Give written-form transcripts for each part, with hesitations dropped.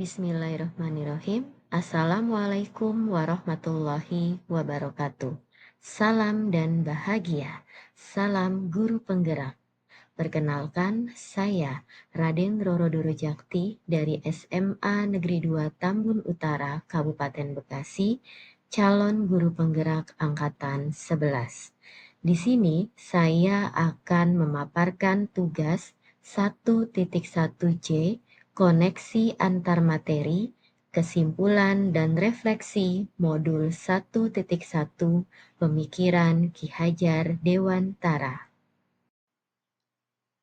Bismillahirrahmanirrahim. Assalamualaikum warahmatullahi wabarakatuh. Salam dan bahagia. Salam guru penggerak. Perkenalkan, saya Raden Roro Doro Jakti dari SMA Negeri 2 Tambun Utara, Kabupaten Bekasi, calon guru penggerak angkatan 11. Di sini saya akan memaparkan tugas 1.1C, koneksi antar materi, kesimpulan dan refleksi modul 1.1 pemikiran Ki Hajar Dewantara.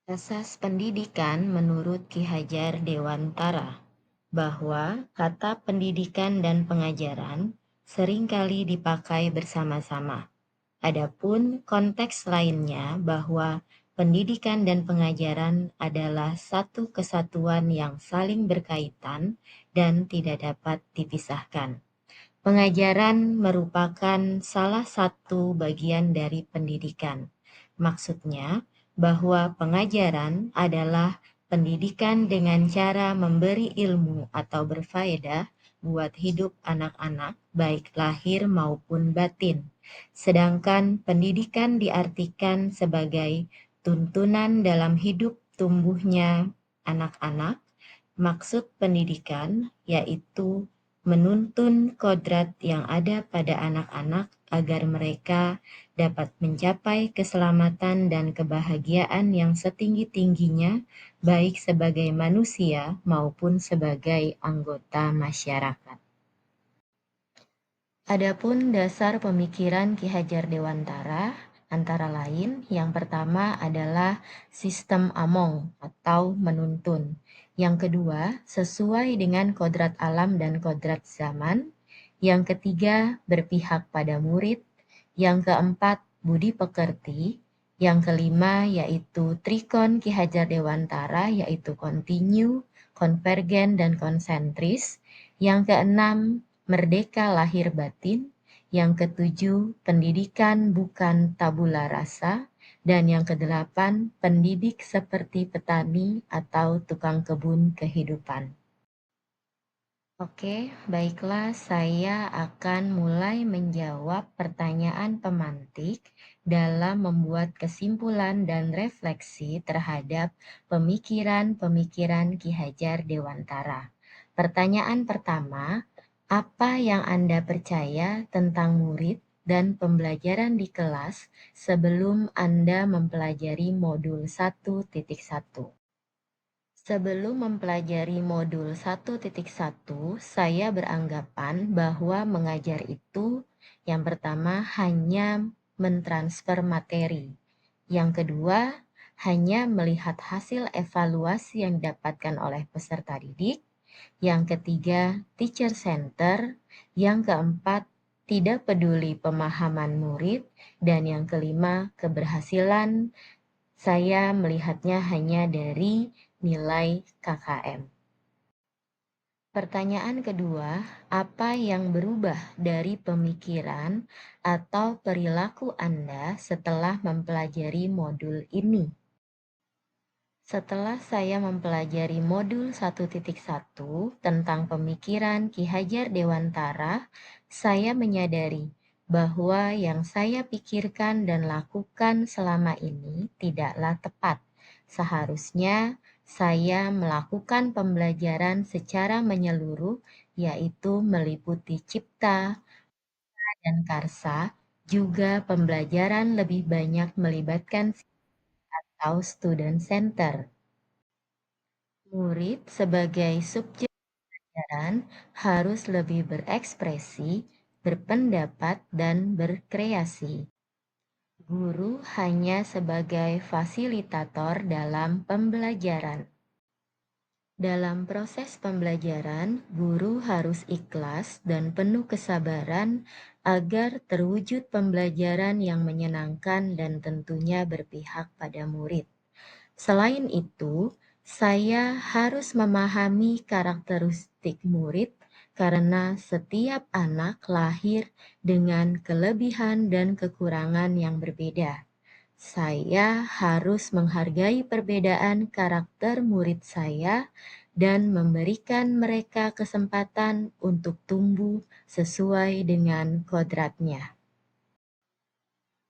Asas pendidikan menurut Ki Hajar Dewantara bahwa kata pendidikan dan pengajaran seringkali dipakai bersama-sama. Adapun konteks lainnya bahwa pendidikan dan pengajaran adalah satu kesatuan yang saling berkaitan dan tidak dapat dipisahkan. Pengajaran merupakan salah satu bagian dari pendidikan. Maksudnya bahwa pengajaran adalah pendidikan dengan cara memberi ilmu atau berfaedah buat hidup anak-anak, baik lahir maupun batin. Sedangkan pendidikan diartikan sebagai tuntunan dalam hidup tumbuhnya anak-anak. Maksud pendidikan yaitu menuntun kodrat yang ada pada anak-anak agar mereka dapat mencapai keselamatan dan kebahagiaan yang setinggi-tingginya, baik sebagai manusia maupun sebagai anggota masyarakat. Adapun dasar pemikiran Ki Hajar Dewantara antara lain, yang pertama adalah sistem Among atau menuntun. Yang kedua, sesuai dengan kodrat alam dan kodrat zaman. Yang ketiga, berpihak pada murid. Yang keempat, budi pekerti. Yang kelima yaitu Trikon Ki Hajar Dewantara, yaitu kontinu, konvergen, dan konsentris. Yang keenam, merdeka lahir batin. Yang ketujuh, pendidikan bukan tabula rasa. Dan yang kedelapan, pendidik seperti petani atau tukang kebun kehidupan. Oke, baiklah, saya akan mulai menjawab pertanyaan pemantik dalam membuat kesimpulan dan refleksi terhadap pemikiran-pemikiran Ki Hajar Dewantara. Pertanyaan pertama, apa yang Anda percaya tentang murid dan pembelajaran di kelas sebelum Anda mempelajari modul 1.1? Sebelum mempelajari modul 1.1, saya beranggapan bahwa mengajar itu yang pertama hanya mentransfer materi. Yang kedua, hanya melihat hasil evaluasi yang didapatkan oleh peserta didik. Yang ketiga, teacher center. Yang keempat, tidak peduli pemahaman murid. Dan yang kelima, keberhasilan saya melihatnya hanya dari nilai KKM. Pertanyaan kedua, apa yang berubah dari pemikiran atau perilaku Anda setelah mempelajari modul ini? Setelah saya mempelajari modul 1.1 tentang pemikiran Ki Hajar Dewantara, saya menyadari bahwa yang saya pikirkan dan lakukan selama ini tidaklah tepat. Seharusnya saya melakukan pembelajaran secara menyeluruh, yaitu meliputi cipta dan karsa, juga pembelajaran lebih banyak melibatkan atau student center. Murid sebagai subjek pelajaran harus lebih berekspresi, berpendapat, dan berkreasi. Guru hanya sebagai fasilitator dalam pembelajaran. Dalam proses pembelajaran, guru harus ikhlas dan penuh kesabaran agar terwujud pembelajaran yang menyenangkan dan tentunya berpihak pada murid. Selain itu, saya harus memahami karakteristik murid karena setiap anak lahir dengan kelebihan dan kekurangan yang berbeda. Saya harus menghargai perbedaan karakter murid saya dan memberikan mereka kesempatan untuk tumbuh sesuai dengan kodratnya.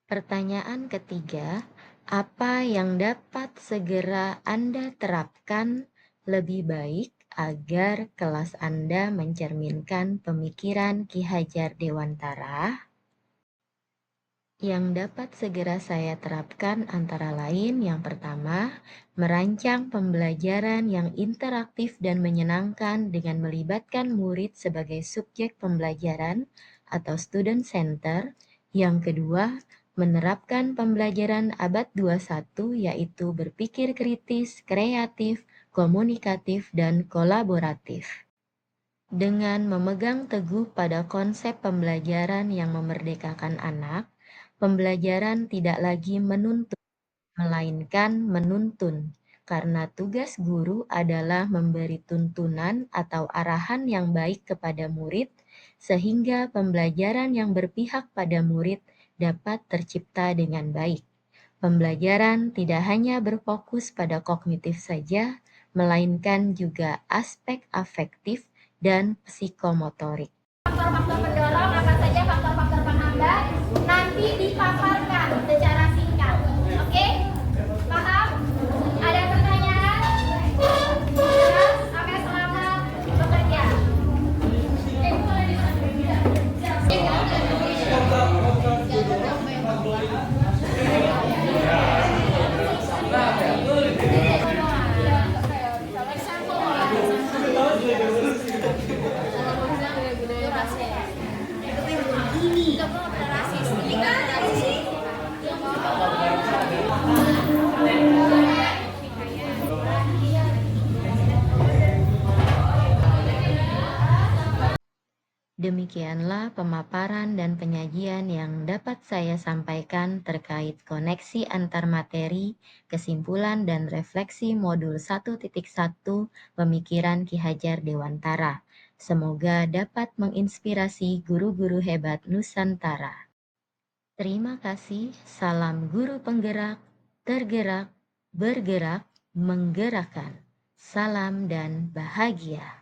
Pertanyaan ketiga, apa yang dapat segera Anda terapkan lebih baik agar kelas Anda mencerminkan pemikiran Ki Hajar Dewantara? Yang dapat segera saya terapkan antara lain yang pertama, merancang pembelajaran yang interaktif dan menyenangkan dengan melibatkan murid sebagai subjek pembelajaran atau student center. Yang kedua, menerapkan pembelajaran abad 21 yaitu berpikir kritis, kreatif, komunikatif, dan kolaboratif. Dengan memegang teguh pada konsep pembelajaran yang memerdekakan anak, pembelajaran tidak lagi menuntut, melainkan menuntun, karena tugas guru adalah memberi tuntunan atau arahan yang baik kepada murid, sehingga pembelajaran yang berpihak pada murid dapat tercipta dengan baik. Pembelajaran tidak hanya berfokus pada kognitif saja, melainkan juga aspek afektif dan psikomotorik. Faktor-faktor pendorong apa saja faktor-faktor penghambat nanti dipaparkan secara singkat. Oke? Paham? Ada pertanyaan? Jelas? Oke, selamat bekerja. Demikianlah pemaparan dan penyajian yang dapat saya sampaikan terkait koneksi antar materi, kesimpulan dan refleksi modul 1.1 Pemikiran Ki Hajar Dewantara. Semoga dapat menginspirasi guru-guru hebat Nusantara. Terima kasih, salam guru penggerak, tergerak, bergerak, menggerakkan. Salam dan bahagia.